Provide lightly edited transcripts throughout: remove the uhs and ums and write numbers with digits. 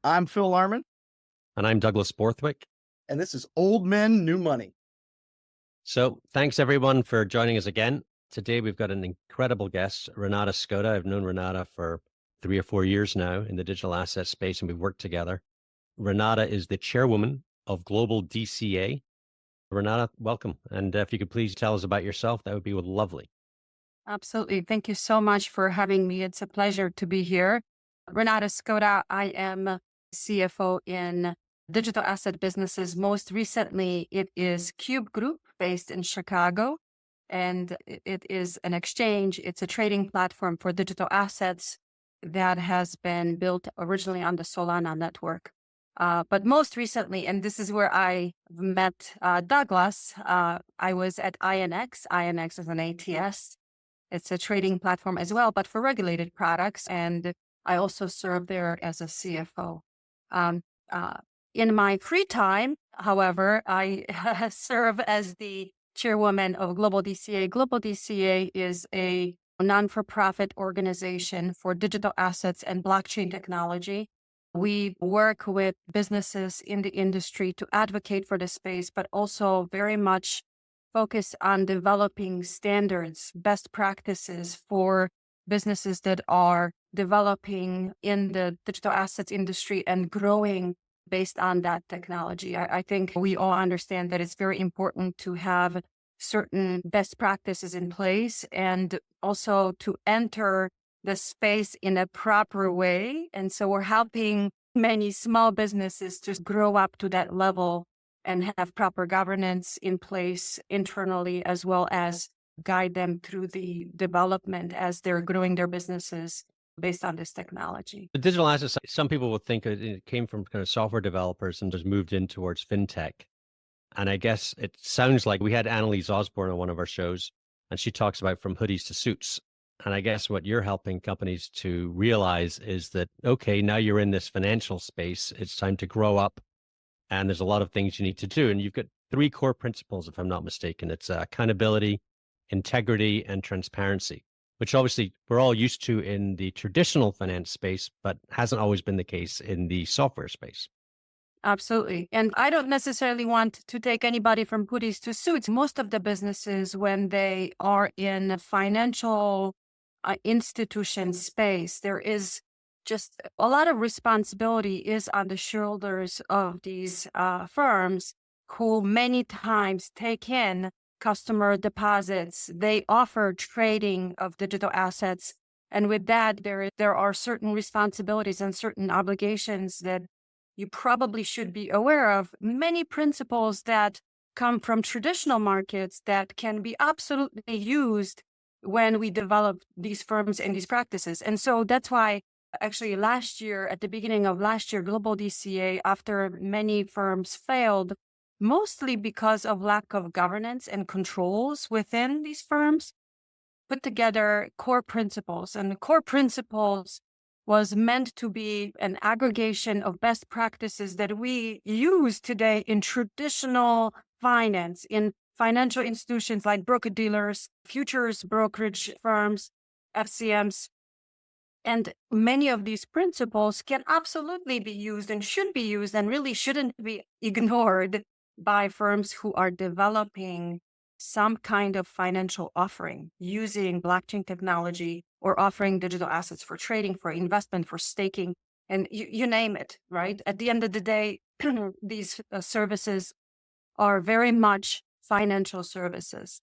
I'm Phil Larmon, And I'm Douglas Borthwick. and this is Old Men, New Money. So thanks everyone for joining us again. Today we've got an incredible guest, Renata Szkoda. I've known Renata for 3 or 4 years now in the digital asset space, and we've worked together. Renata is the chairwoman of Global DCA. Renata, welcome. And if you could please tell us about yourself, that would be lovely. Absolutely. Thank you so much for having me. It's a pleasure to be here. Renata Szkoda, I am CFO in digital asset businesses. Most recently, it is Cube Group based in Chicago, and it is an exchange. It's a trading platform for digital assets that has been built originally on the Solana network. But most recently, and this is where I met Douglas, I was at INX. INX is an ATS. It's a trading platform as well, but for regulated products. And I also serve there as a CFO. In my free time, however, I serve as the chairwoman of Global DCA. Global DCA is a non-for-profit organization for digital assets and blockchain technology. We work with businesses in the industry to advocate for the space, but also very much focus on developing standards, best practices for businesses that are developing in the digital assets industry and growing based on that technology. I think we all understand that it's very important to have certain best practices in place and also to enter the space in a proper way. And so we're helping many small businesses to grow up to that level and have proper governance in place internally, as well as guide them through the development as they're growing their businesses based on this technology. The digital assets, some people would think it came from kind of software developers and just moved in towards fintech. And I guess it sounds like we had Annalise Osborne on one of our shows, and she talks about from hoodies to suits. And I guess what you're helping companies to realize is that, okay, now you're in this financial space, it's time to grow up. And there's a lot of things you need to do. And you've got 3 core principles, if I'm not mistaken. It's accountability, integrity, and transparency, which obviously we're all used to in the traditional finance space, but hasn't always been the case in the software space. Absolutely. And I don't necessarily want to take anybody from hoodies to suits. Most of the businesses, when they are in a financial institution space, there is just a lot of responsibility is on the shoulders of these firms who many times take in customer deposits. They offer trading of digital assets. And with that, there are certain responsibilities and certain obligations that you probably should be aware of. Many principles that come from traditional markets that can be absolutely used when we develop these firms and these practices. And so that's why actually last year, at the beginning of last year, Global DCA, after many firms failed, mostly because of lack of governance and controls within these firms, put together core principles. And the core principles was meant to be an aggregation of best practices that we use today in traditional finance, in financial institutions like broker-dealers, futures brokerage firms, FCMs. And many of these principles can absolutely be used and should be used and really shouldn't be ignored by firms who are developing some kind of financial offering using blockchain technology or offering digital assets for trading, for investment, for staking, and you name it, right? At the end of the day, these services are very much financial services.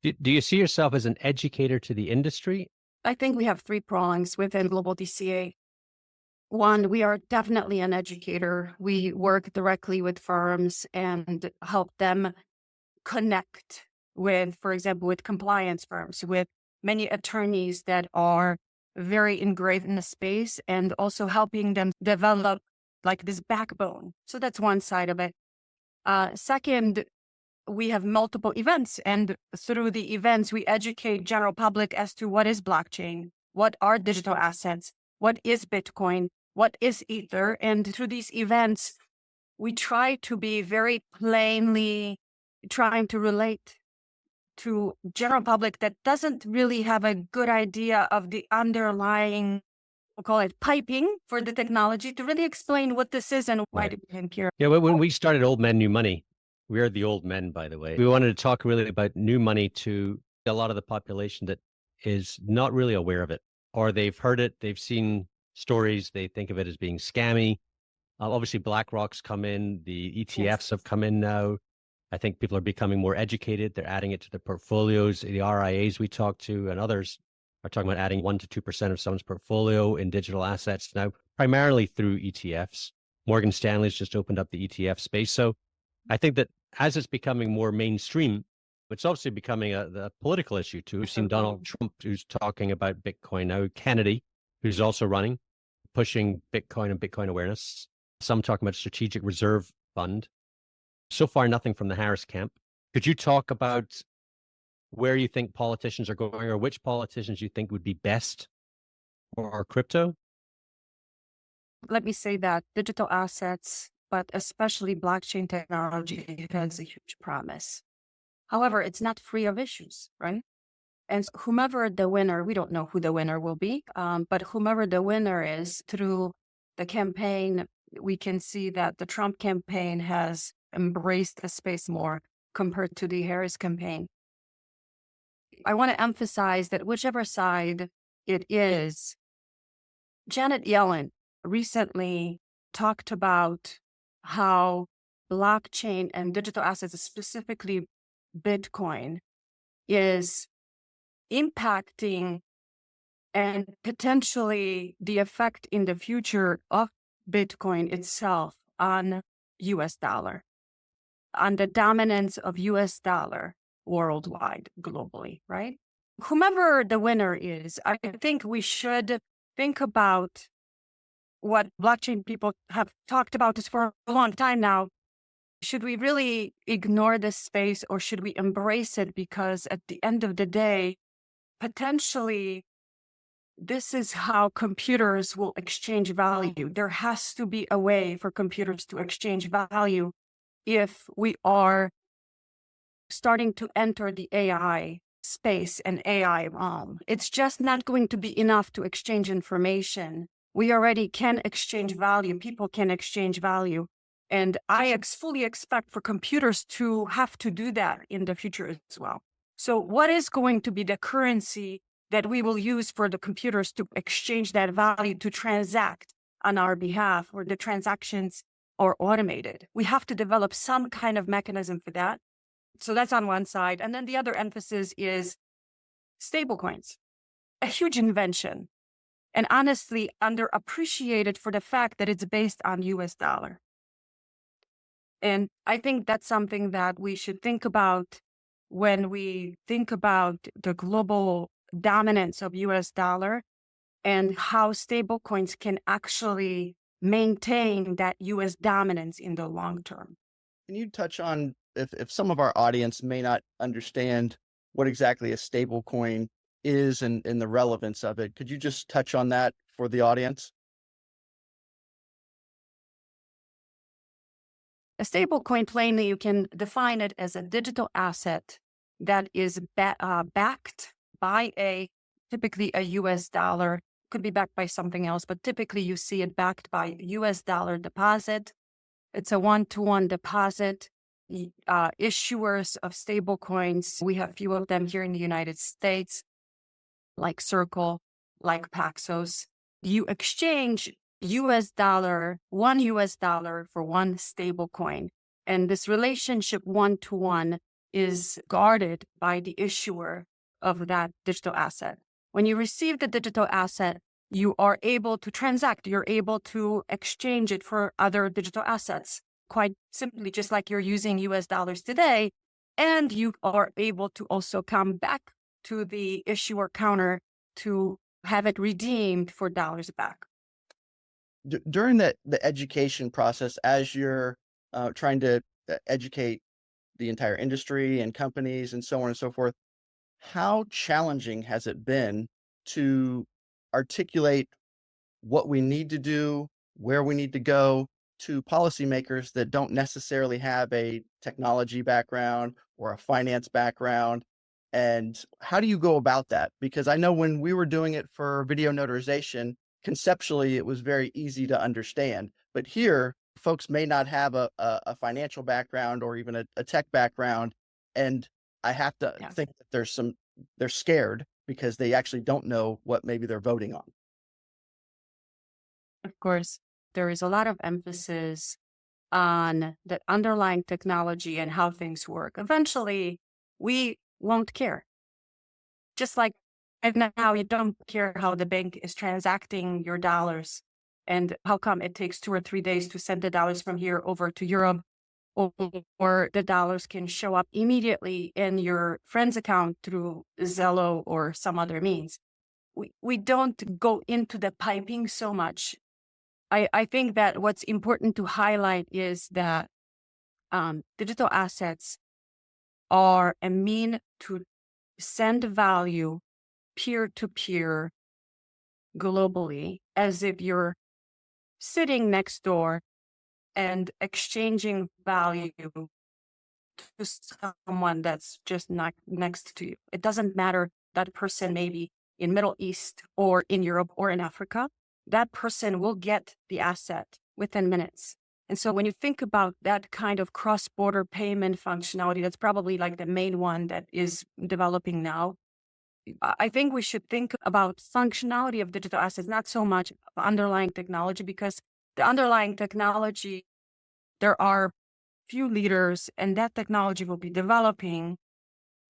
Do you see yourself as an educator to the industry? I think we have 3 prongs within Global DCA. One, we are definitely an educator. We work directly with firms and help them connect with, for example, with compliance firms, with many attorneys that are very engraved in the space, and also helping them develop like this backbone. So that's one side of it. Second, we have multiple events, and through the events, we educate general public as to what is blockchain, what are digital assets, what is Bitcoin, what is Ether. And through these events, we try to be very plainly trying to relate to general public that doesn't really have a good idea of the underlying we'll call it piping for the technology to really explain what this is and why Right. do we think here. Yeah, when we started Old Men, New Money, we are the old men, by the way. We wanted to talk really about new money to a lot of the population that is not really aware of it, or they've heard it, they've seen stories, they think of it as being scammy. Obviously, BlackRock's come in, the ETFs have come in now. I think people are becoming more educated. They're adding it to their portfolios. The RIAs we talk to and others are talking about adding 1 to 2% of someone's portfolio in digital assets now, primarily through ETFs. Morgan Stanley's just opened up the ETF space. So I think that as it's becoming more mainstream, it's obviously becoming a political issue too. We've seen Donald Trump, who's talking about Bitcoin now, Kennedy, who's also running, pushing Bitcoin and Bitcoin awareness. Some talking about strategic reserve fund. So far, nothing from the Harris camp. Could you talk about where you think politicians are going, or which politicians you think would be best for crypto? Let me say that digital assets, but especially blockchain technology, has a huge promise. However, it's not free of issues, right? And whomever the winner, we don't know who the winner will be, but whomever the winner is through the campaign, we can see that the Trump campaign has embraced the space more compared to the Harris campaign. I want to emphasize that whichever side it is, Janet Yellen recently talked about how blockchain and digital assets, specifically Bitcoin, is impacting and potentially the effect in the future of Bitcoin itself on US dollar, on the dominance of US dollar worldwide, globally, right? Whomever the winner is, I think we should think about what blockchain people have talked about this for a long time now. Should we really ignore this space, or should we embrace it? Because at the end of the day, potentially, this is how computers will exchange value. There has to be a way for computers to exchange value if we are starting to enter the AI space and AI realm. It's just not going to be enough to exchange information. We already can exchange value. People can exchange value. And I fully expect for computers to have to do that in the future as well. So what is going to be the currency that we will use for the computers to exchange that value, to transact on our behalf, or the transactions are automated? We have to develop some kind of mechanism for that. So that's on one side. And then the other emphasis is stablecoins, a huge invention, and honestly underappreciated for the fact that it's based on US dollar. And I think that's something that we should think about when we think about the global dominance of US dollar and how stablecoins can actually maintain that US dominance in the long term. Can you touch on, if some of our audience may not understand what exactly a stable coin is and the relevance of it, could you just touch on that for the audience? A stable coin, plainly, you can define it as a digital asset that is backed by typically a US dollar, could be backed by something else, but typically you see it backed by US dollar deposit. It's a one-to-one deposit. Issuers of stable coins, we have a few of them here in the United States, like Circle, like Paxos. You exchange US dollar, one US dollar for one stable coin. And this relationship one-to-one is guarded by the issuer of that digital asset. When you receive the digital asset, you are able to transact, you're able to exchange it for other digital assets, quite simply, just like you're using US dollars today. And you are able to also come back to the issuer counter to have it redeemed for dollars back. During the education process, as you're trying to educate the entire industry and companies and so on and so forth, how challenging has it been to articulate what we need to do, where we need to go, to policymakers that don't necessarily have a technology background or a finance background? And how do you go about that? Because I know when we were doing it for video notarization, conceptually it was very easy to understand. But here, folks may not have a financial background or even a tech background, and I have to Yeah. think that they're scared because they actually don't know what maybe they're voting on. Of course, there is a lot of emphasis on the underlying technology and how things work. Eventually, we won't care. Just like right now, you don't care how the bank is transacting your dollars and how come it takes 2 or 3 days to send the dollars from here over to Europe, or the dollars can show up immediately in your friend's account through Zello or some other means. We don't go into the piping so much. I think that what's important to highlight is that digital assets are a mean to send value peer-to-peer globally, as if you're sitting next door and exchanging value to someone that's just not next to you. It doesn't matter that person may be in Middle East or in Europe or in Africa. That person will get the asset within minutes. And so when you think about that kind of cross-border payment functionality, that's probably like the main one that is developing now. I think we should think about functionality of digital assets, not so much underlying technology, because the underlying technology, there are few leaders, and that technology will be developing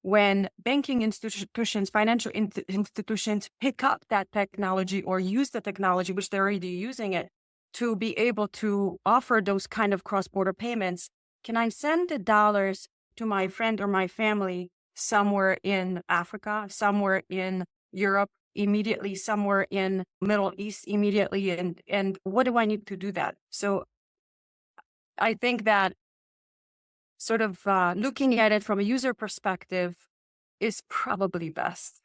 when banking institutions, financial institutions pick up that technology or use the technology, which they're already using it, to be able to offer those kind of cross-border payments. Can I send the dollars to my friend or my family somewhere in Africa, somewhere in Europe immediately, somewhere in Middle East immediately? And what do I need to do that? So I think that sort of looking at it from a user perspective is probably best.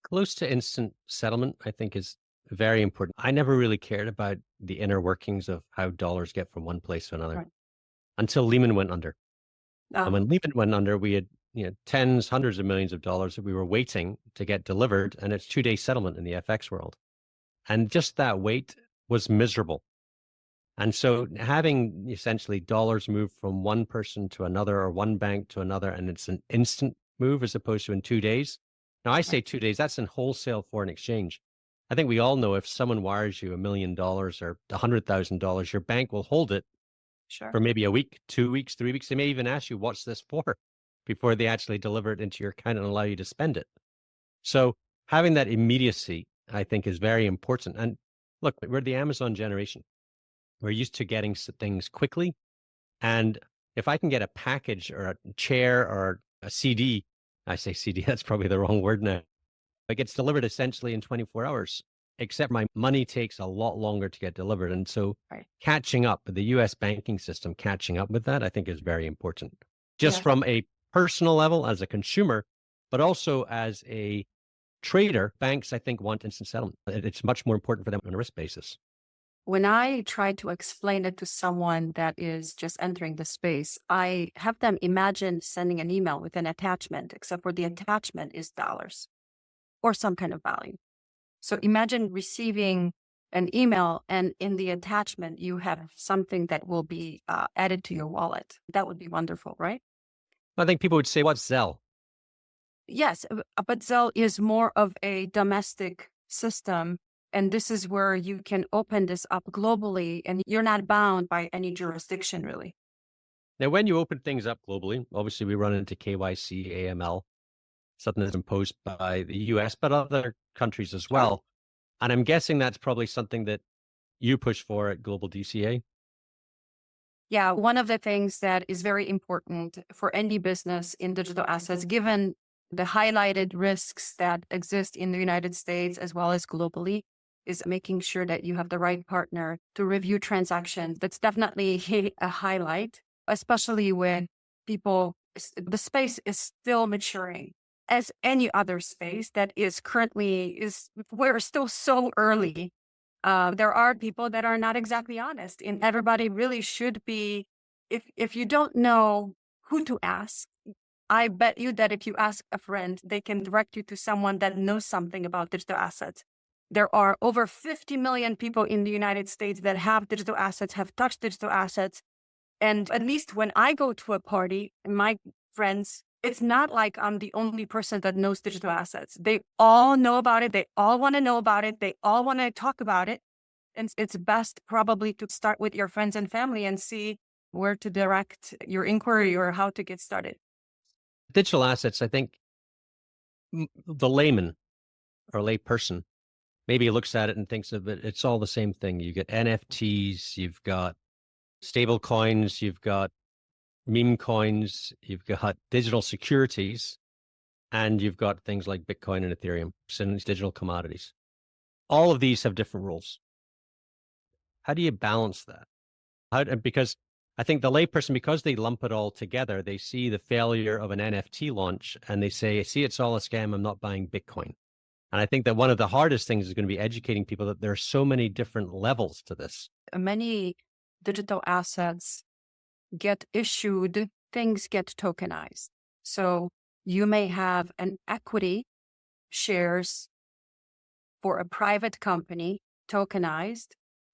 Close to instant settlement, I think, is very important. I never really cared about the inner workings of how dollars get from one place to another Right. until Lehman went under. And Um, when Lehman went under, we had tens, hundreds of millions of dollars that we were waiting to get delivered, and it's 2-day settlement in the FX world. And just that wait was miserable. And so having essentially dollars move from one person to another or one bank to another, and it's an instant move as opposed to in 2 days. Now, I say 2 days, that's in wholesale foreign exchange. I think we all know if someone wires you $1 million or $100,000, your bank will hold it sure. for maybe a week, 2 weeks, 3 weeks. They may even ask you, what's this for? Before they actually deliver it into your account and allow you to spend it. So having that immediacy, I think, is very important. And look, we're the Amazon generation. We're used to getting things quickly. And if I can get a package or a chair or a CD, I say CD, that's probably the wrong word now. It gets delivered essentially in 24 hours, except my money takes a lot longer to get delivered. And so Right. catching up, the US banking system catching up with that, I think is very important. Just Yeah. from a personal level as a consumer, but also as a trader, banks, I think, want instant settlement. It's much more important for them on a risk basis. When I try to explain it to someone that is just entering the space, I have them imagine sending an email with an attachment, except for the attachment is dollars or some kind of value. So imagine receiving an email, and in the attachment, you have something that will be added to your wallet. That would be wonderful, right? I think people would say, what's Zelle? Yes, but Zelle is more of a domestic system. And this is where you can open this up globally, and you're not bound by any jurisdiction, really. Now, when you open things up globally, obviously we run into KYC, AML, something that's imposed by the US, but other countries as well. And I'm guessing that's probably something that you push for at Global DCA. Yeah, one of the things that is very important for any business in digital assets, given the highlighted risks that exist in the United States as well as globally, is making sure that you have the right partner to review transactions. That's definitely a highlight, especially when the space is still maturing. As any other space that is currently, we're still so early. There are people that are not exactly honest, and everybody really should be. If you don't know who to ask, I bet you that if you ask a friend, they can direct you to someone that knows something about digital assets. There are over 50 million people in the United States that have digital assets, have touched digital assets. And at least when I go to a party, my friends, it's not like I'm the only person that knows digital assets. They all know about it. They all want to know about it. They all want to talk about it. And it's best probably to start with your friends and family and see where to direct your inquiry or how to get started. Digital assets, I think the layman or lay person maybe looks at it and thinks of it, it's all the same thing. You get NFTs, you've got stable coins, you've got meme coins, you've got digital securities, and you've got things like Bitcoin and Ethereum, and digital commodities. All of these have different rules. How do you balance that? Because I think the layperson, because they lump it all together, they see the failure of an NFT launch and they say, see, it's all a scam. I'm not buying Bitcoin. And I think that one of the hardest things is going to be educating people that there are so many different levels to this. Many digital assets get issued, things get tokenized. So you may have an equity shares for a private company tokenized,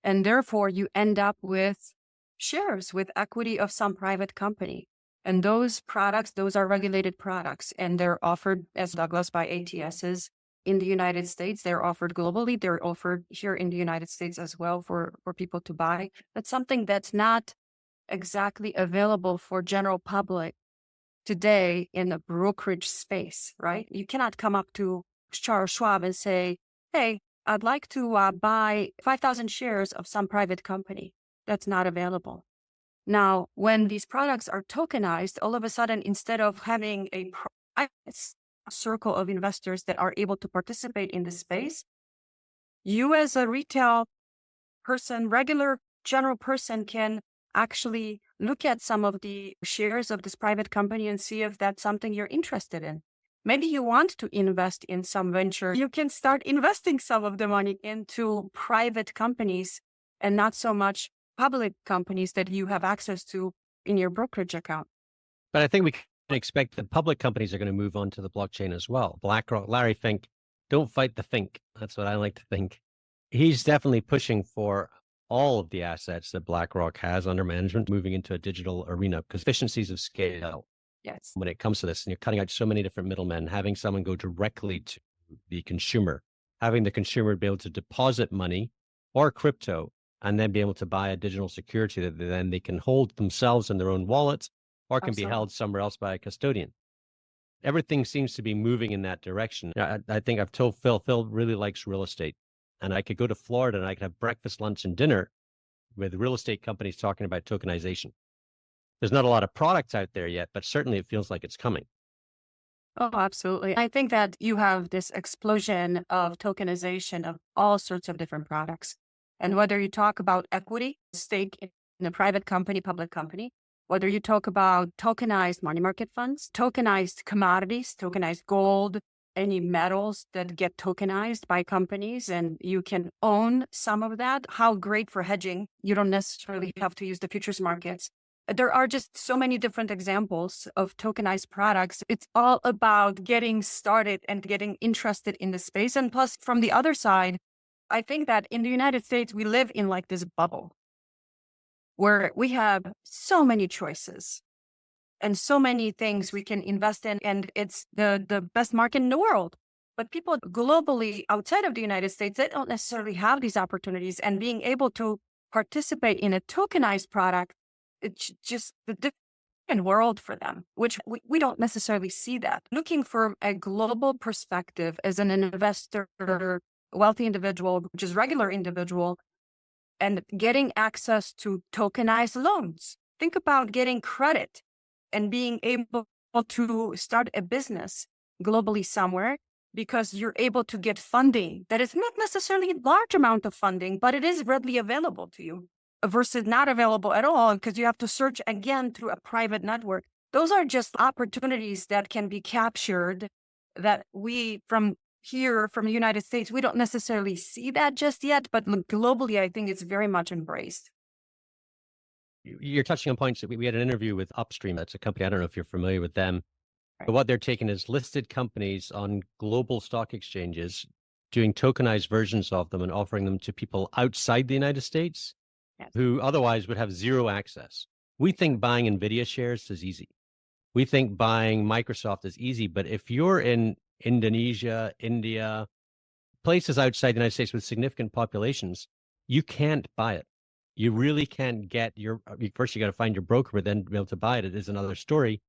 and therefore you end up with shares with equity of some private company. And those products, those are regulated products, and they're offered, as Douglas, by ATSs in the United States. They're offered globally. They're offered here in the United States as well for people to buy. That's something that's not exactly available for general public today in the brokerage space, right? You cannot come up to Charles Schwab and say, hey, I'd like to buy 5,000 shares of some private company. That's not available. Now, when these products are tokenized, all of a sudden, instead of having a circle of investors that are able to participate in the space, you as a retail person, regular general person, can actually look at some of the shares of this private company and see if that's something you're interested in. Maybe you want to invest in some venture. You can start investing some of the money into private companies and not so much public companies that you have access to in your brokerage account. But I think we can expect that public companies are going to move on to the blockchain as well. BlackRock, Larry Fink, don't fight the Fink. That's what I like to think. He's definitely pushing for all of the assets that BlackRock has under management moving into a digital arena because efficiencies of scale. Yes. When it comes to this, and you're cutting out so many different middlemen, having someone go directly to the consumer, having the consumer be able to deposit money or crypto and then be able to buy a digital security that then they can hold themselves in their own wallet or can be held somewhere else by a custodian. Everything seems to be moving in that direction. I think I've told Phil really likes real estate. And I could go to Florida and I could have breakfast, lunch, and dinner with real estate companies talking about tokenization. There's not a lot of products out there yet, but certainly it feels like it's coming. Oh, absolutely. I think that you have this explosion of tokenization of all sorts of different products. And whether you talk about equity, stake in a private company, public company, whether you talk about tokenized money market funds, tokenized commodities, tokenized gold, any metals that get tokenized by companies, and you can own some of that. How great for hedging. You don't necessarily have to use the futures markets. There are just so many different examples of tokenized products. It's all about getting started and getting interested in the space. And plus, from the other side, I think that in the United States, we live in like this bubble where we have so many choices and so many things we can invest in. And it's the best market in the world. But people globally outside of the United States, they don't necessarily have these opportunities. And being able to participate in a tokenized product, it's just the different world for them, which we don't necessarily see that. Looking for a global perspective as an investor, wealthy individual, which is regular individual, and getting access to tokenized loans. Think about getting credit and being able to start a business globally somewhere because you're able to get funding that is not necessarily a large amount of funding, but it is readily available to you versus not available at all because you have to search again through a private network. Those are just opportunities that can be captured that we from here, from the United States, we don't necessarily see that just yet, but globally, I think it's very much embraced. You're touching on points that we had an interview with Upstream. That's a company, I don't know if you're familiar with them, but what they're taking is listed companies on global stock exchanges, doing tokenized versions of them and offering them to people outside the United States who otherwise would have zero access. We think buying NVIDIA shares is easy. We think buying Microsoft is easy, but if you're in Indonesia, India, places outside the United States with significant populations, you can't buy it. You really can't get first you got to find your broker, but then be able to buy it. It is another story.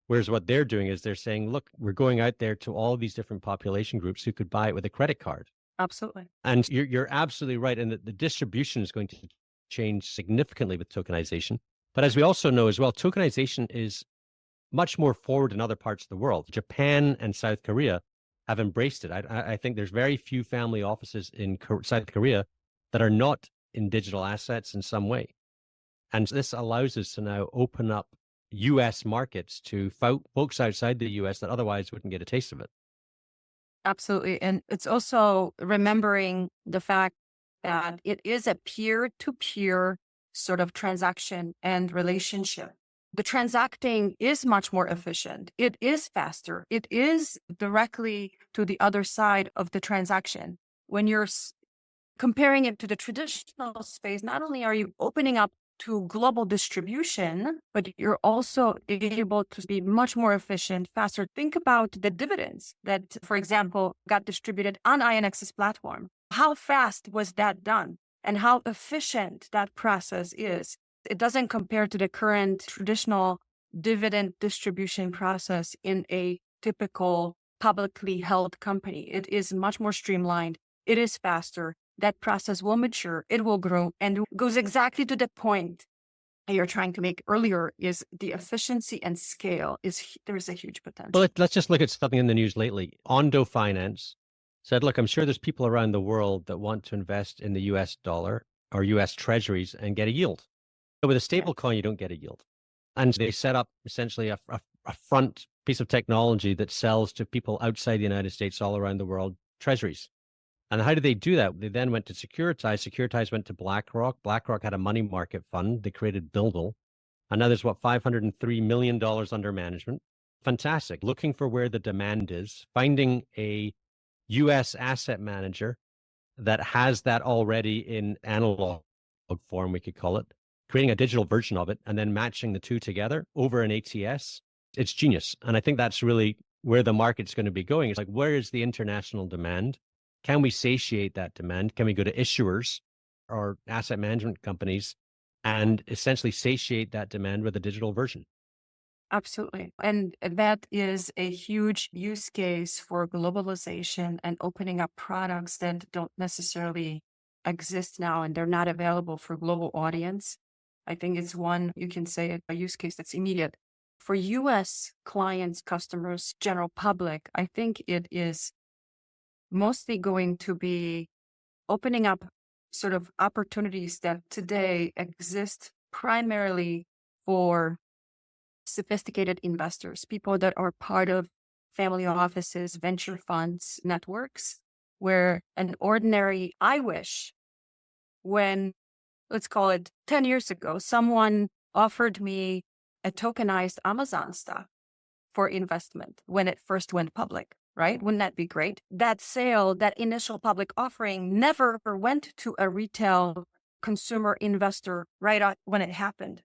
Whereas what they're doing is they're saying, look, we're going out there to all these different population groups who could buy it with a credit card. Absolutely. And you're absolutely right. And the distribution is going to change significantly with tokenization. But as we also know as well, tokenization is much more forward in other parts of the world. Japan and South Korea have embraced it. I think there's very few family offices in South Korea that are not in digital assets in some way. And this allows us to now open up U.S. markets to folks outside the U.S. that otherwise wouldn't get a taste of it. Absolutely. And it's also remembering the fact that it is a peer-to-peer sort of transaction and relationship. The transacting is much more efficient. It is faster. It is directly to the other side of the transaction. When you're comparing it to the traditional space, not only are you opening up to global distribution, but you're also able to be much more efficient, faster. Think about the dividends that, for example, got distributed on INX's platform. How fast was that done? And how efficient that process is. It doesn't compare to the current traditional dividend distribution process in a typical publicly held company. It is much more streamlined. It is faster. That process will mature, it will grow, and it goes exactly to the point you're trying to make earlier is the efficiency and scale there's a huge potential. Well, let's just look at something in the news lately. Ondo Finance said, look, I'm sure there's people around the world that want to invest in the US dollar or US treasuries and get a yield. But with a stable coin, you don't get a yield. And they set up essentially a front piece of technology that sells to people outside the United States all around the world treasuries. And how did they do that? They then went to Securitize. Securitize went to BlackRock. BlackRock had a money market fund. They created Bildel. And now there's $503 million under management. Fantastic. Looking for where the demand is, finding a US asset manager that has that already in analog form, we could call it, creating a digital version of it, and then matching the two together over an ATS. It's genius. And I think that's really where the market's going to be going. It's like, where is the international demand? Can we satiate that demand? Can we go to issuers or asset management companies and essentially satiate that demand with a digital version? Absolutely. And that is a huge use case for globalization and opening up products that don't necessarily exist now and they're not available for global audience. I think it's one, you can say a use case that's immediate. For US clients, customers, general public, I think it is mostly going to be opening up sort of opportunities that today exist primarily for sophisticated investors, people that are part of family offices, venture funds, networks, where an ordinary, I wish, when, let's call it 10 years ago, someone offered me a tokenized Amazon stock for investment when it first went public. Right? Wouldn't that be great? That sale, that initial public offering never went to a retail consumer investor right when it happened.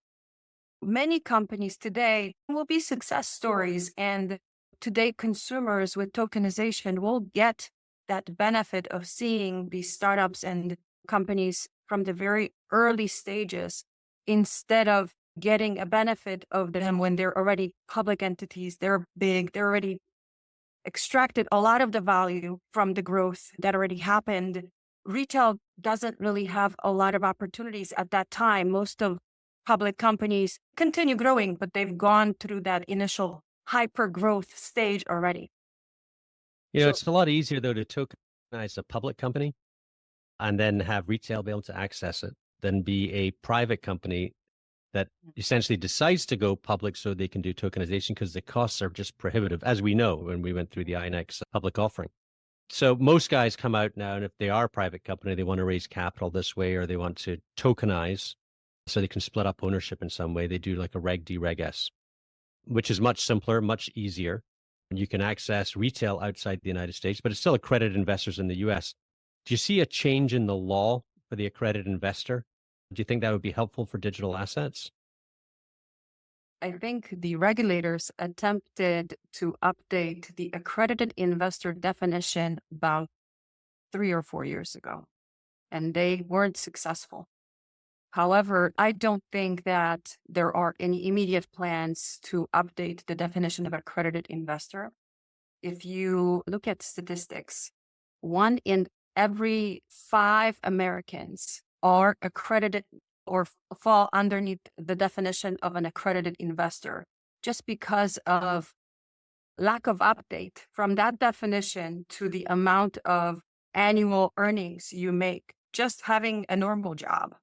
Many companies today will be success stories, and today consumers with tokenization will get that benefit of seeing these startups and companies from the very early stages instead of getting a benefit of them when they're already public entities, they're big, they're already extracted a lot of the value from the growth that already happened. Retail doesn't really have a lot of opportunities at that time. Most of public companies continue growing, but they've gone through that initial hyper growth stage already. It's a lot easier though to tokenize a public company and then have retail be able to access it than be a private company that essentially decides to go public so they can do tokenization because the costs are just prohibitive, as we know when we went through the INX public offering. So most guys come out now, and if they are a private company, they want to raise capital this way, or they want to tokenize so they can split up ownership in some way. They do like a Reg D, Reg S, which is much simpler, much easier. You can access retail outside the United States, but it's still accredited investors in the US. Do you see a change in the law for the accredited investor? Do you think that would be helpful for digital assets? I think the regulators attempted to update the accredited investor definition about 3 or 4 years ago, and they weren't successful. However, I don't think that there are any immediate plans to update the definition of accredited investor. If you look at statistics, 1 in every 5 Americans are accredited or fall underneath the definition of an accredited investor just because of lack of update from that definition to the amount of annual earnings you make just having a normal job.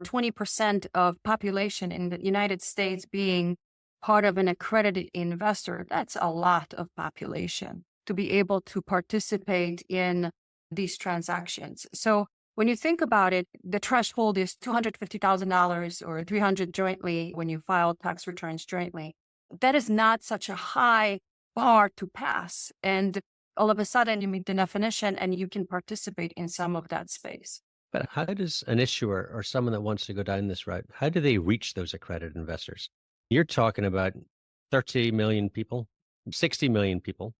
20% of population in the United States being part of an accredited investor, that's a lot of population to be able to participate in these transactions. So when you think about it, the threshold is $250,000 or $300,000 jointly when you file tax returns jointly. That is not such a high bar to pass. And all of a sudden you meet the definition and you can participate in some of that space. But how does an issuer or someone that wants to go down this route, how do they reach those accredited investors? You're talking about 30 million people, 60 million people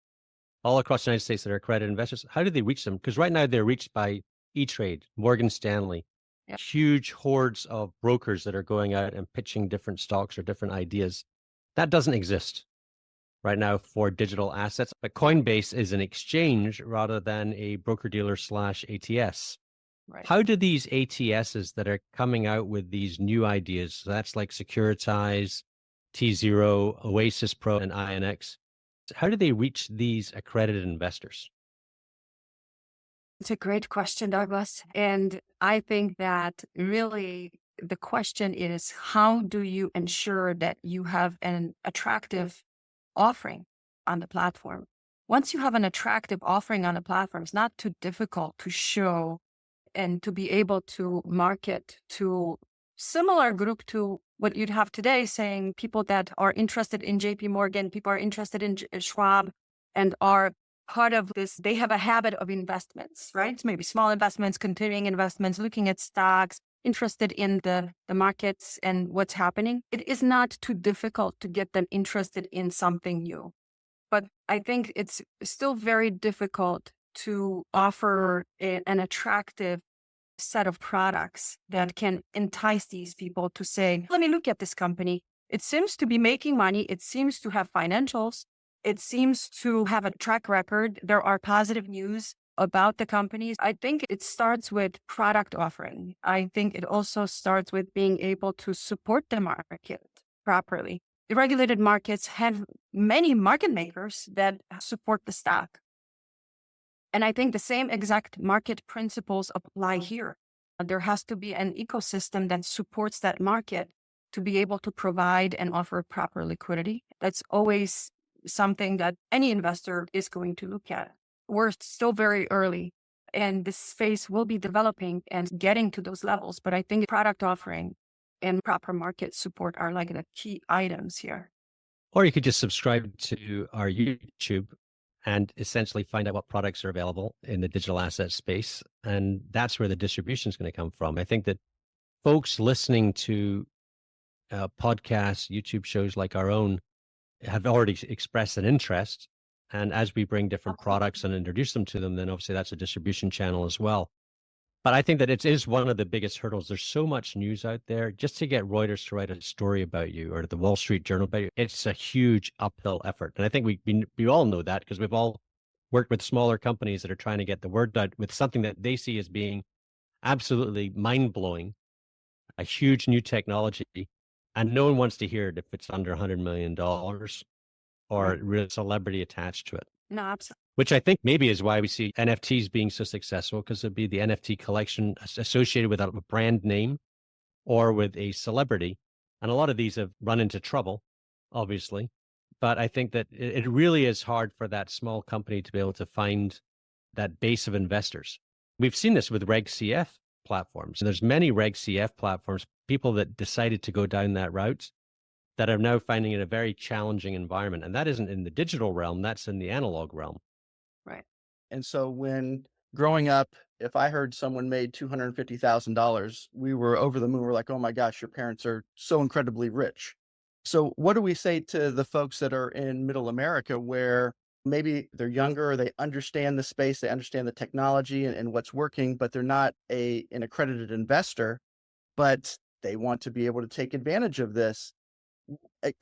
all across the United States that are accredited investors. How do they reach them? Because right now they're reached by E-Trade, Morgan Stanley, huge hordes of brokers that are going out and pitching different stocks or different ideas. That doesn't exist right now for digital assets. But Coinbase is an exchange rather than a broker-dealer / ATS. Right. How do these ATSs that are coming out with these new ideas, so that's like Securitize, T0, Oasis Pro, and INX, how do they reach these accredited investors? It's a great question, Douglas. And I think that really the question is, how do you ensure that you have an attractive offering on the platform? Once you have an attractive offering on the platform, it's not too difficult to show and to be able to market to similar group to what you'd have today, saying people that are interested in JP Morgan, people are interested in Schwab and are part of this. They have a habit of investments, right? Maybe small investments, continuing investments, looking at stocks, interested in the markets and what's happening. It is not too difficult to get them interested in something new. But I think it's still very difficult to offer an attractive set of products that can entice these people to say, let me look at this company. It seems to be making money. It seems to have financials. It seems to have a track record. There are positive news about the companies. I think it starts with product offering. I think it also starts with being able to support the market properly. The regulated markets have many market makers that support the stock. And I think the same exact market principles apply here. There has to be an ecosystem that supports that market to be able to provide and offer proper liquidity. That's always something that any investor is going to look at. We're still very early, and this space will be developing and getting to those levels. But I think product offering and proper market support are like the key items here. Or you could just subscribe to our YouTube and essentially find out what products are available in the digital asset space. And that's where the distribution is going to come from. I think that folks listening to podcasts, YouTube shows like our own have already expressed an interest. And as we bring different products and introduce them to them, then obviously that's a distribution channel as well. But I think that it is one of the biggest hurdles. There's so much news out there. Just to get Reuters to write a story about you or the Wall Street Journal about you, it's a huge uphill effort. And I think we all know that because we've all worked with smaller companies that are trying to get the word out with something that they see as being absolutely mind-blowing, a huge new technology. And no one wants to hear it if it's under $100 million or real celebrity attached to it. No, absolutely. Which I think maybe is why we see NFTs being so successful, because it'd be the NFT collection associated with a brand name or with a celebrity. And a lot of these have run into trouble, obviously. But I think that it really is hard for that small company to be able to find that base of investors. We've seen this with Reg CF platforms. And there's many Reg CF platforms, people that decided to go down that route that are now finding it a very challenging environment. And that isn't in the digital realm, that's in the analog realm. Right. And so when growing up, if I heard someone made $250,000, we were over the moon. We're like, oh my gosh, your parents are so incredibly rich. So what do we say to the folks that are in middle America where maybe they're younger, they understand the space, they understand the technology and what's working, but they're not an accredited investor, but they want to be able to take advantage of this?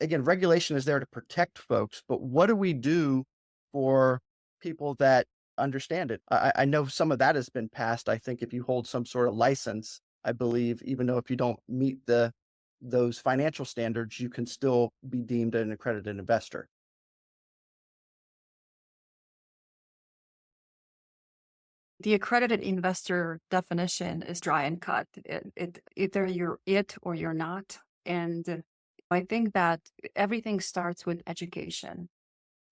Again, regulation is there to protect folks, but what do we do for people that understand it? I know some of that has been passed. I think if you hold some sort of license, I believe, even though if you don't meet those financial standards, you can still be deemed an accredited investor. The accredited investor definition is dry and cut. Either you're it or you're not. And I think that everything starts with education,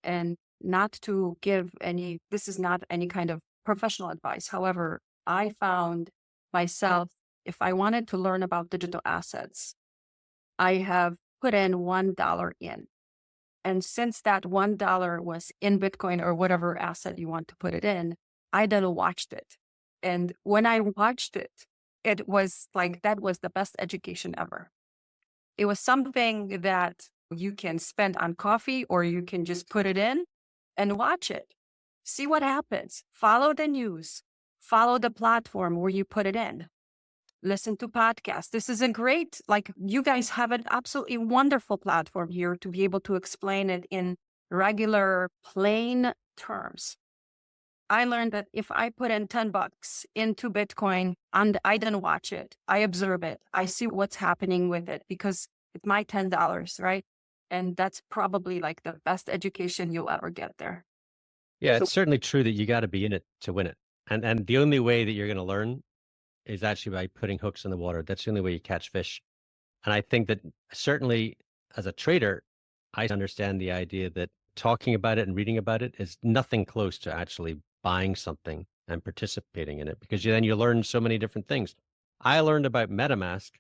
and not to give any, this is not any kind of professional advice. However, I found myself, if I wanted to learn about digital assets, I have put in $1 in. And since that $1 was in Bitcoin or whatever asset you want to put it in, I then watched it. And when I watched it, it was like, that was the best education ever. It was something that you can spend on coffee, or you can just put it in and watch it. See what happens. Follow the news. Follow the platform where you put it in. Listen to podcasts. This is a great, like, you guys have an absolutely wonderful platform here to be able to explain it in regular, plain terms. I learned that if I put in $10 into Bitcoin and I didn't watch it, I observe it, I see what's happening with it, because it's my $10, right? And that's probably like the best education you'll ever get there. Yeah, So it's certainly true that you got to be in it to win it. And the only way that you're going to learn is actually by putting hooks in the water. That's the only way you catch fish. And I think that certainly as a trader, I understand the idea that talking about it and reading about it is nothing close to actually buying something and participating in it, because then you learn so many different things. I learned about MetaMask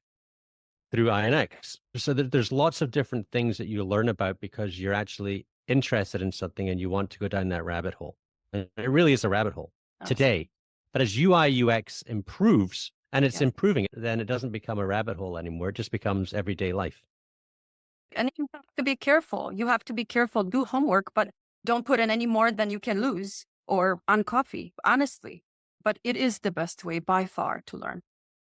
through INX. So there's lots of different things that you learn about because you're actually interested in something and you want to go down that rabbit hole. And it really is a rabbit hole today. But as UI UX improves, and it's improving, then it doesn't become a rabbit hole anymore. It just becomes everyday life. And you have to be careful. You have to be careful, do homework, but don't put in any more than you can lose, or on coffee, honestly. But it is the best way by far to learn.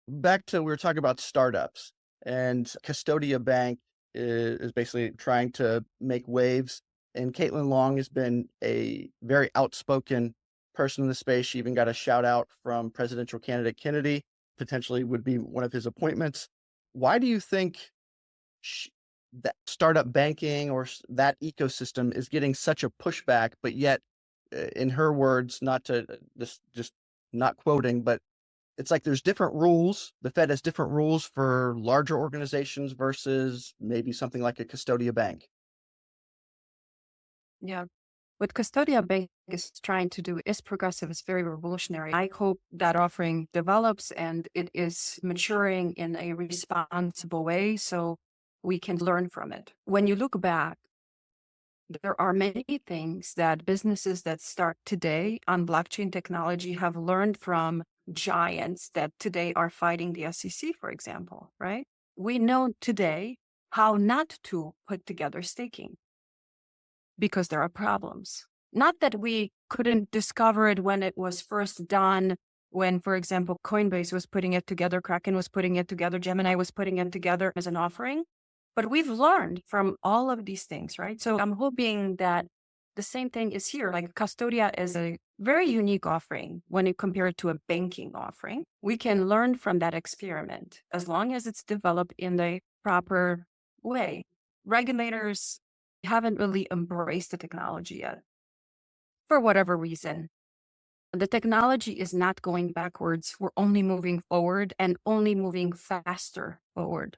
back to, we were talking about startups, and Custodia Bank is basically trying to make waves. And Caitlin Long has been a very outspoken person in the space. She even got a shout out from presidential candidate Kennedy, potentially would be one of his appointments. Why do you think that startup banking or that ecosystem is getting such a pushback, but yet, in her words, not to just not quoting, but it's like there's different rules. The Fed has different rules for larger organizations versus maybe something like a Custodia Bank. Yeah. What Custodia Bank is trying to do is progressive, it's very revolutionary. I hope that offering develops and it is maturing in a responsible way so we can learn from it. When you look back, there are many things that businesses that start today on blockchain technology have learned from giants that today are fighting the SEC, for example, right? We know today how not to put together staking because there are problems. Not that we couldn't discover it when it was first done, when, for example, Coinbase was putting it together, Kraken was putting it together, Gemini was putting it together as an offering. But we've learned from all of these things, right? So I'm hoping that the same thing is here. Like Custodia is a very unique offering when you compare it to a banking offering. We can learn from that experiment as long as it's developed in the proper way. Regulators haven't really embraced the technology yet, for whatever reason. The technology is not going backwards. We're only moving forward and only moving faster forward.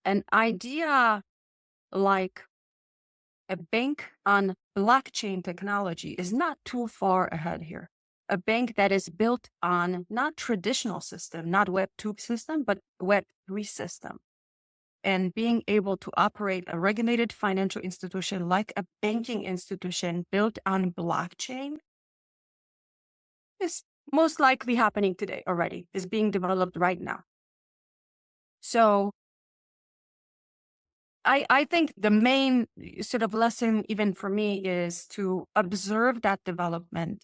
An idea like a bank on blockchain technology is not too far ahead here. A bank that is built on not traditional system, not Web 2 system, but Web 3 system. and being able to operate a regulated financial institution like a banking institution built on blockchain is most likely happening today already, is being developed right now. So I think the main sort of lesson, even for me, is to observe that development,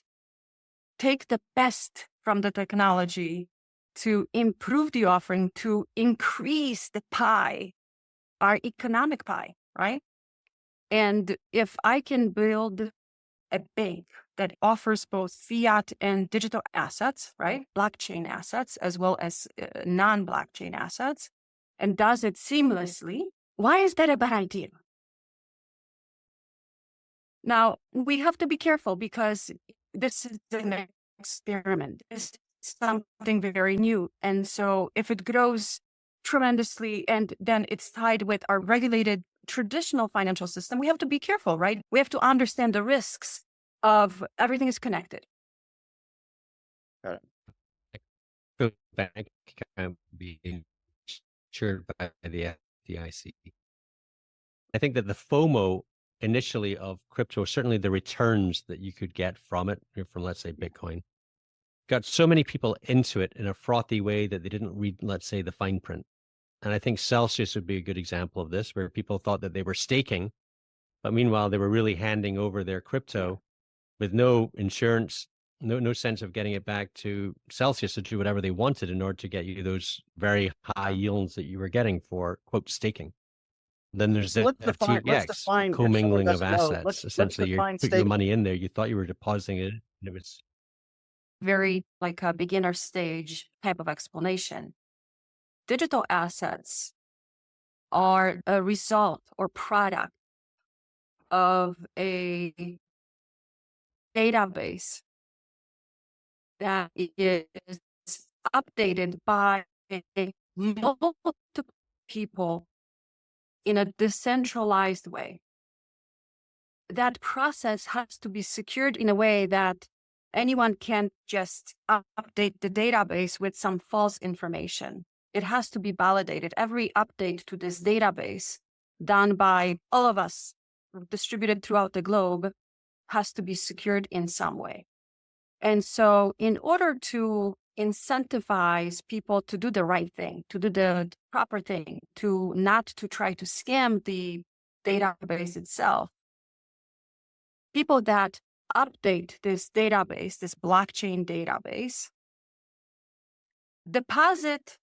take the best from the technology to improve the offering, to increase the pie, our economic pie, right? And if I can build a bank that offers both fiat and digital assets, right? Blockchain assets, as well as non-blockchain assets, and does it seamlessly, why is that a bad idea? Now, we have to be careful because this is an experiment. It's something very new. And so if it grows tremendously and then it's tied with our regulated traditional financial system, we have to be careful, right? We have to understand the risks of everything is connected. Got The bank account being insured by the FDIC. I think that the FOMO initially of crypto, certainly the returns that you could get from it, from let's say Bitcoin, got so many people into it in a frothy way that they didn't read, let's say, the fine print. And I think Celsius would be a good example of this, where people thought that they were staking, but meanwhile they were really handing over their crypto with no insurance, no sense of getting it back to Celsius to do whatever they wanted in order to get you those very high yields that you were getting for, quote, staking. Then there's So the let's FTX, define, if someone commingling of doesn't know, assets. let's Essentially, you're define putting your staking. money in there. You thought you were depositing it, and it was Very like a beginner stage type of explanation. Digital assets are a result or product of a database that is updated by multiple people in a decentralized way. That process has to be secured in a way that anyone can't just update the database with some false information. It has to be validated. Every update to this database done by all of us, distributed throughout the globe, has to be secured in some way. And so in order to incentivize people to do the right thing, to do the proper thing, to not to try to scam the database itself, people that update this database, this blockchain database, deposit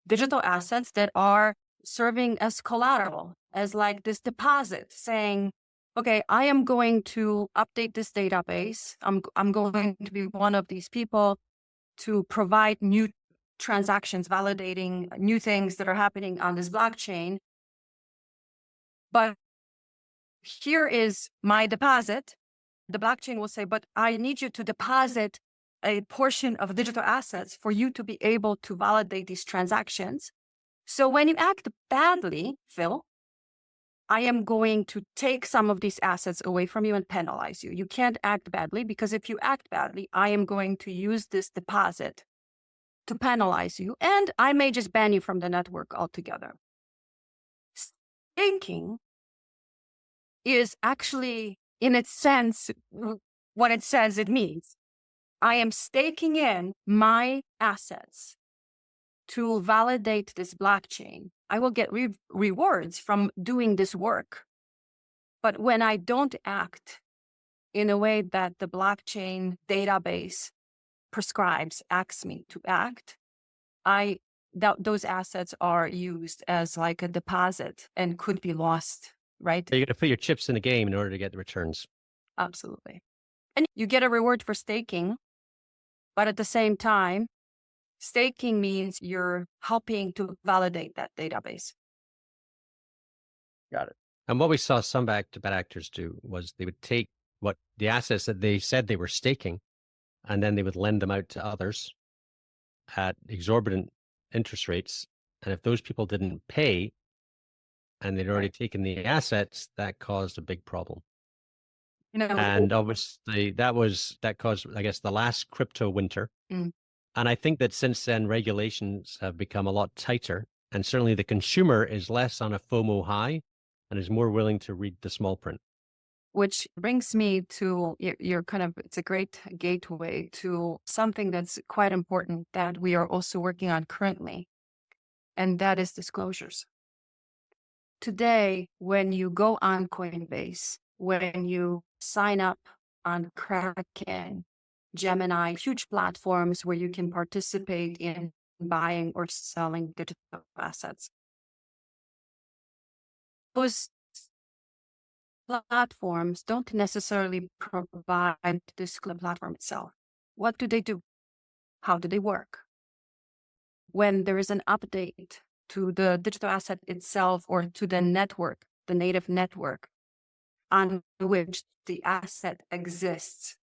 digital assets that are serving as collateral, as like this deposit saying, okay, I am going to update this database. I'm going to be one of these people to provide new transactions, validating new things that are happening on this blockchain. But here is my deposit. The blockchain will say, but I need you to deposit a portion of digital assets for you to be able to validate these transactions. So when you act badly, Phil, I am going to take some of these assets away from you and penalize you. You can't act badly, because if you act badly, I am going to use this deposit to penalize you, and I may just ban you from the network altogether. Staking is actually, in its sense, what it says it means. I am staking in my assets to validate this blockchain. I will get rewards from doing this work. But when I don't act in a way that the blockchain database prescribes, asks me to act, those assets are used as like a deposit and could be lost, right? you're going to put your chips in the game in order to get the returns. Absolutely. And you get a reward for staking, but at the same time, staking means you're helping to validate that database. Got it. And what we saw some bad actors do was they would take what the assets that they said they were staking, and then they would lend them out to others at exorbitant interest rates. And if those people didn't pay and they'd already taken the assets, that caused a big problem. And obviously that caused, I guess, the last crypto winter. Mm. And I think that since then regulations have become a lot tighter. And certainly the consumer is less on a FOMO high and is more willing to read the small print. Which brings me to your kind of, it's a great gateway to something that's quite important that we are also working on currently, and that is disclosures. Today, when you go on Coinbase, when you sign up on Kraken, Gemini, huge platforms where you can participate in buying or selling digital assets, those platforms don't necessarily provide this platform itself. What do they do? How do they work? When there is an update to the digital asset itself or to the network, the native network on which the asset exists,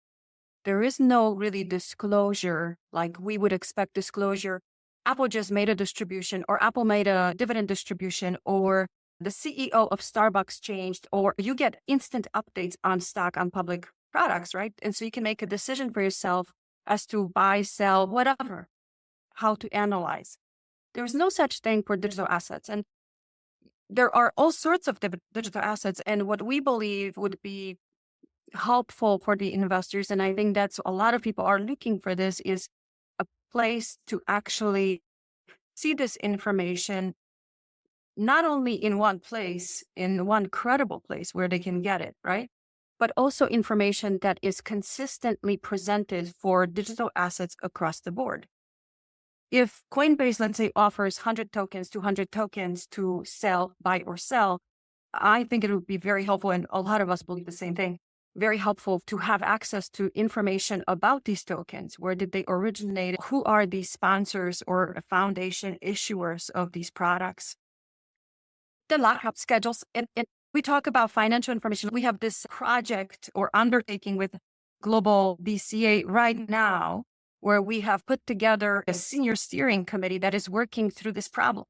there is no really disclosure like we would expect disclosure. Apple just made a distribution, or Apple made a dividend distribution, or the CEO of Starbucks changed, or you get instant updates on stock on public products, right? And so you can make a decision for yourself as to buy, sell, whatever, how to analyze. There's no such thing for digital assets. And there are all sorts of digital assets. And what we believe would be helpful for the investors, and I think that's a lot of people are looking for this, is a place to actually see this information not only in one place, in one credible place where they can get it, right? But also information that is consistently presented for digital assets across the board. If Coinbase, let's say, offers 100 tokens, 200 tokens to sell, buy or sell, I think it would be very helpful, and a lot of us believe the same thing, very helpful to have access to information about these tokens. Where did they originate? Who are these sponsors or foundation issuers of these products? The lockup schedules. And we talk about financial information. We have this project or undertaking with Global DCA right now, where we have put together a senior steering committee that is working through this problem.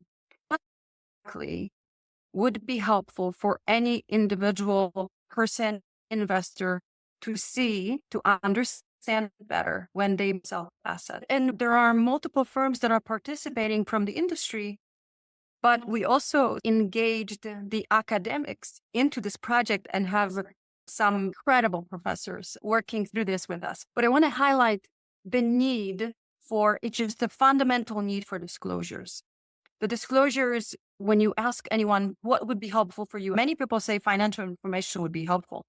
Would be helpful for any individual person, investor to see, to understand better when they sell assets. And there are multiple firms that are participating from the industry, but we also engaged the academics into this project and have some credible professors working through this with us. But I want to highlight the need for, it's just the fundamental need for disclosures. The disclosures, when you ask anyone what would be helpful for you, many people say financial information would be helpful.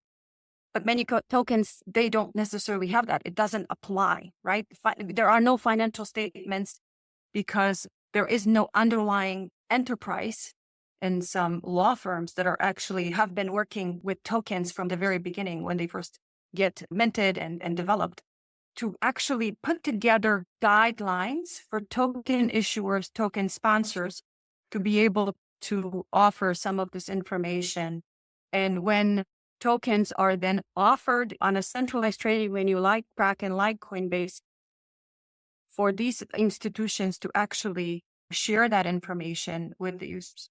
But many tokens, they don't necessarily have that. It doesn't apply, right? There are no financial statements because there is no underlying enterprise, and some law firms that are actually have been working with tokens from the very beginning when they first get minted and developed, to actually put together guidelines for token issuers, token sponsors to be able to offer some of this information. And when tokens are then offered on a centralized trading venue like Kraken, like Coinbase, for these institutions to actually share that information with the users.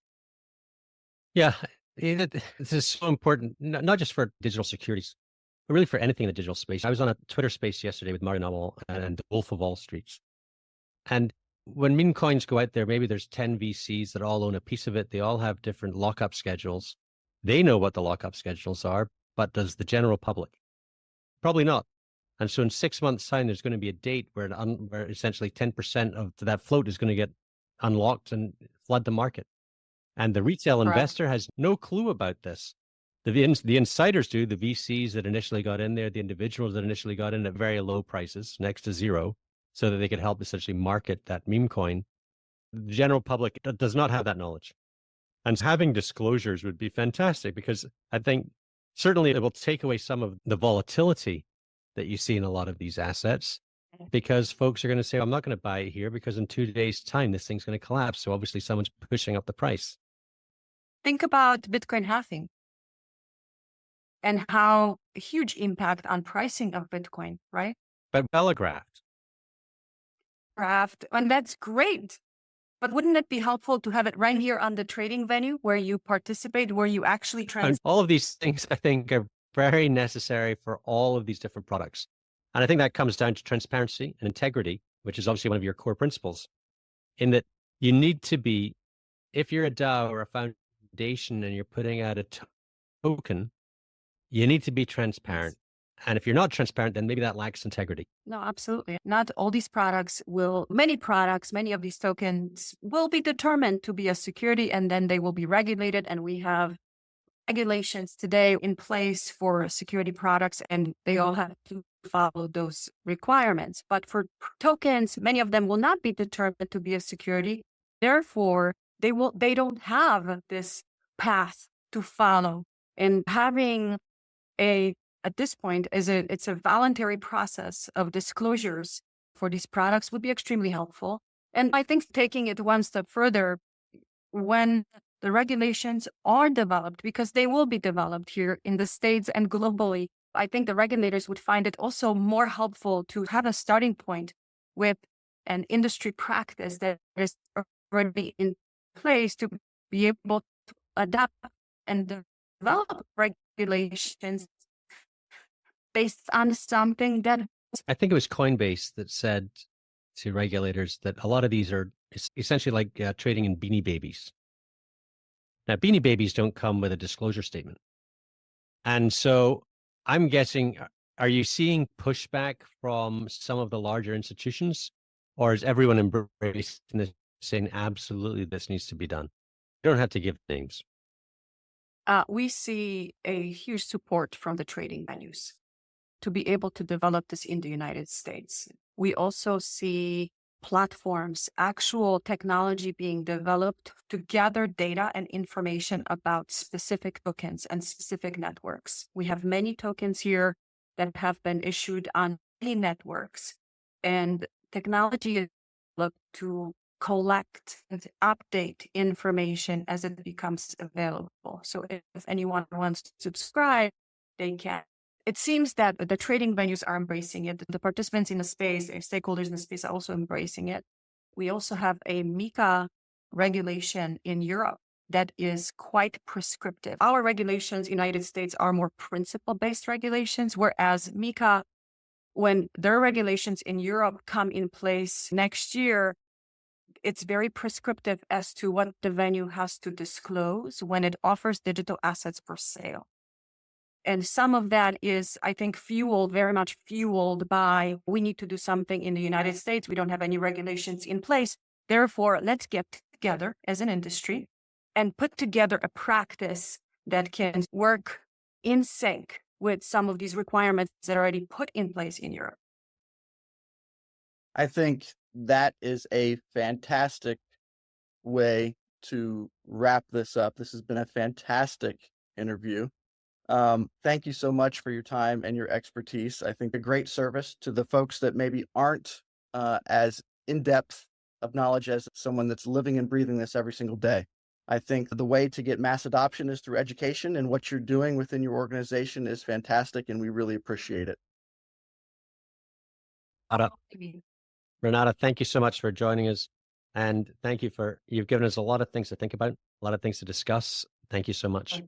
Yeah, this is so important, not just for digital securities, but really for anything in the digital space. I was on a Twitter space yesterday with Mario Noble and Wolf of Wall Street. And when meme coins go out there, maybe there's 10 VCs that all own a piece of it. They all have different lockup schedules. They know what the lockup schedules are, but does the general public? Probably not. And so in 6 months' time, there's going to be a date where essentially 10% of that float is going to get unlocked and flood the market. And the retail investor has no clue about this. The insiders do, the VCs that initially got in there, the individuals that initially got in at very low prices, next to zero, so that they could help essentially market that meme coin. The general public does not have that knowledge. And having disclosures would be fantastic, because I think certainly it will take away some of the volatility that you see in a lot of these assets, because folks are going to say, I'm not going to buy it here because in 2 days' time, this thing's going to collapse. So obviously someone's pushing up the price. Think about Bitcoin halving and how huge impact on pricing of Bitcoin, right? But telegraphed. And that's great. But wouldn't it be helpful to have it right here on the trading venue where you participate, where you actually And all of these things, I think, are very necessary for all of these different products. And I think that comes down to transparency and integrity, which is obviously one of your core principles, in that you need to be if you're a DAO or a foundation and you're putting out a token, you need to be transparent. And if you're not transparent, then maybe that lacks integrity. No, absolutely. Not all these products many of these tokens will be determined to be a security, and then they will be regulated. And we have regulations today in place for security products, and they all have to follow those requirements. But for tokens, many of them will not be determined to be a security. Therefore, they don't have this path to follow. And having at this point, it's a voluntary process of disclosures for these products would be extremely helpful. And I think taking it one step further, when the regulations are developed, because they will be developed here in the States and globally, I think the regulators would find it also more helpful to have a starting point with an industry practice that is already in place to be able to adapt and develop regulations based on something that... I think it was Coinbase that said to regulators that a lot of these are essentially like trading in Beanie Babies. Now, Beanie Babies don't come with a disclosure statement. And so I'm guessing, are you seeing pushback from some of the larger institutions, or is everyone embracing this, saying absolutely this needs to be done? You don't have to give names. We see a huge support from the trading venues to be able to develop this in the United States. We also see platforms, actual technology being developed to gather data and information about specific tokens and specific networks. We have many tokens here that have been issued on many networks, and technology is developed to collect and update information as it becomes available. So if anyone wants to subscribe, they can. It seems that the trading venues are embracing it. The participants in the space, the stakeholders in the space are also embracing it. We also have a MiCA regulation in Europe that is quite prescriptive. Our regulations in the United States are more principle-based regulations, whereas MiCA, when their regulations in Europe come in place next year, it's very prescriptive as to what the venue has to disclose when it offers digital assets for sale. And some of that is, I think, very much fueled by, we need to do something in the United States. We don't have any regulations in place. Therefore, let's get together as an industry and put together a practice that can work in sync with some of these requirements that are already put in place in Europe. I think that is a fantastic way to wrap this up. This has been a fantastic interview. Thank you so much for your time and your expertise. I think a great service to the folks that maybe aren't as in-depth of knowledge as someone that's living and breathing this every single day. I think the way to get mass adoption is through education, and what you're doing within your organization is fantastic, and we really appreciate it. Renata, thank you so much for joining us. And thank you you've given us a lot of things to think about, a lot of things to discuss. Thank you so much.